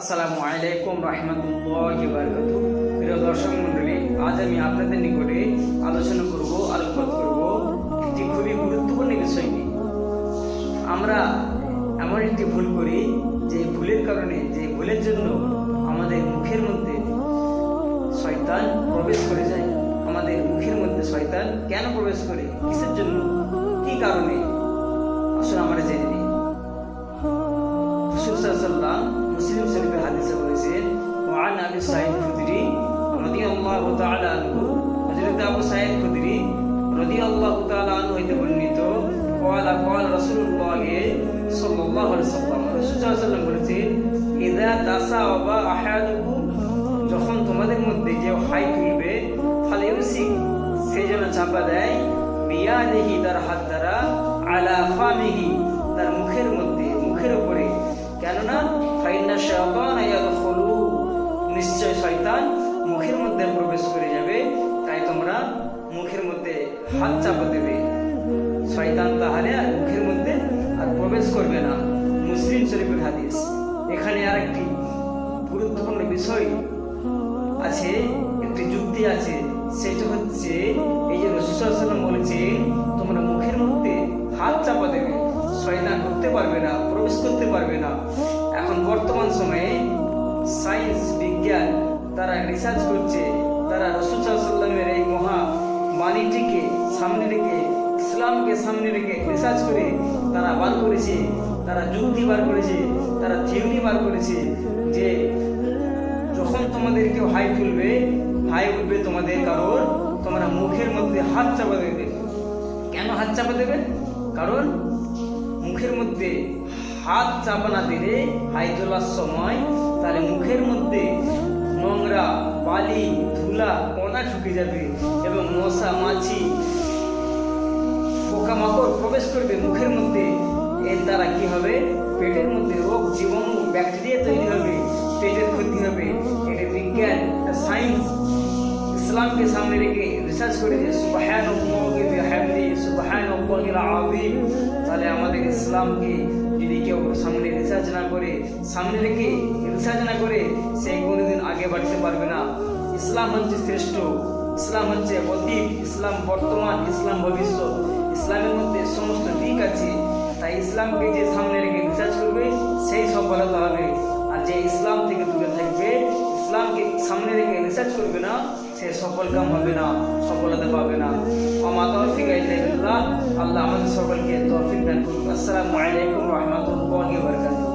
আসসালামু আলাইকুম রহমতুল্লাহি ওয়া বারাকাতুহু। প্রিয় দর্শক মণ্ডলী, আজ আমি আপনাদের নিকটে আলোকপাত করব একটি খুবই গুরুত্বপূর্ণ বিষয় নিয়ে। আমরা এমন একটি ভুল করি যে ভুলের কারণে, যে ভুলের জন্য আমাদের মুখের মধ্যে শয়তান প্রবেশ করে যায়। আমাদের মুখের মধ্যে শয়তান কেন প্রবেশ করে, কিসের জন্য, কি কারণে, আসলে আমরা জেনে নিই। রাসূল সাল্লাল্লাহু আলাইহি ওয়াসাল্লাম মুসলিম শরীফের হাদিসে বলেছেন, ওয়ান আবি সাঈদ খুদরি রাদিয়াল্লাহু তাআলা আনহু, হযরত আবু সাঈদ খুদরি রাদিয়াল্লাহু তাআলা আনহু হইতে বর্ণিত, ক্বালা রাসূলুল্লাহ সাল্লাল্লাহু আলাইহি ওয়াসাল্লাম, রাসূল সাল্লাল্লাহু আলাইহি ওয়াসাল্লাম বলেছেন, ইযা তাসাওয়াবা আহাদুকুম, যখন তোমাদের মধ্যে কেউ হাই তুলবে, ফালিউসিক, সে যেন চাপা দেয়, বিয়াদিহি, তার হাত দ্বারা, আলা ফামিহি, তার মুখের মধ্যে, মুখের উপরে। কেননা ফাইন্না শায়তান ইয়াদখুলু, নিশ্চয় শয়তান মুখের মধ্যে প্রবেশ করে যাবে, তাই তোমরা মুখের মধ্যে হাত চাপা দেবে। শয়তান তাহলে আর মুখের মধ্যে আর প্রবেশ করবে না। মুসলিম শরীফের হাদিস। এখানে আরেকটি গুরুত্বপূর্ণ বিষয় আছে, একটি যুক্তি আছে, সেটা হচ্ছে এই যে রাসূল সাল্লাল্লাহু আলাইহি ওয়াসাল্লাম বলেছেন তোমরা মুখের মধ্যে হাত চাপা দেবে, শয়তান ঢুকতে পারবে না, প্রবেশ করতে পারবে না। এখন বর্তমান সময়ে সায়েন্স, বিজ্ঞান, তারা রিসার্চ করছে, তারা রাসূল সাল্লাল্লাহু আলাইহি ওয়াসাল্লামের এই মহা বাণীটিকে সামনে রেখে, ইসলামকে সামনে রেখে রিসার্চ করে তারা বার করেছে, তারা যুক্তি বার করেছে, তারা থিওরি বার করেছে যে যখন তোমাদের কেউ হাই উঠবে তোমাদের কারোর, তোমরা মুখের মধ্যে হাত চাপা দেবে। কেন হাত চাপা দেবে? কারণ মুখের মধ্যে হাত চাপা না দিলে হাই তোলার সময় তাহলে মুখের মধ্যে নোংরা, বালি, ধুলা, কণা ঢুকে যাবে এবং মশা, মাছি, পোকামাকড় প্রবেশ করবে মুখের মধ্যে। এর দ্বারা কি হবে? পেটের মধ্যে রোগ, জীবাণু, ব্যাকটেরিয়া তৈরি হবে, পেটের ক্ষতি হবে। এটা বিজ্ঞান, সায়েন্স ইসলামকে সামনে রেখে রিসার্চ করে যে সুবহানাল্লাহি ওয়া বিহামদিহি সুবহানাল্লাহিল আযীম। তাহলে আমাদের ইসলামকে যদি কেউ সামনে রিসার্চ না করে, সামনে রেখে রিসার্চ না করে, সে কোনোদিন আগে বাড়তে পারবে না। ইসলাম হচ্ছে শ্রেষ্ঠ, ইসলাম হচ্ছে অতীত, ইসলাম বর্তমান, ইসলাম ভবিষ্যৎ। ইসলামের মধ্যে সমস্ত দিক আছে। তাই ইসলামকে যে সামনে রেখে রিসার্চ করবে সেই সফলতা হবে, আর যে ইসলাম থেকে দূরে থাকবে, ইসলামকে সামনে রেখে রিসার্চ করবে না, সে সফল কাম হবে না, সফলতা পাবে না। ওমা তৌফিক ইল্লা বিল্লাহ। আল্লাহ আমাদের সকলকে তৌফিক দান করুন। আসসালামু আলাইকুম রহমতুল্লাহি ওয়া বারাকাতুহু।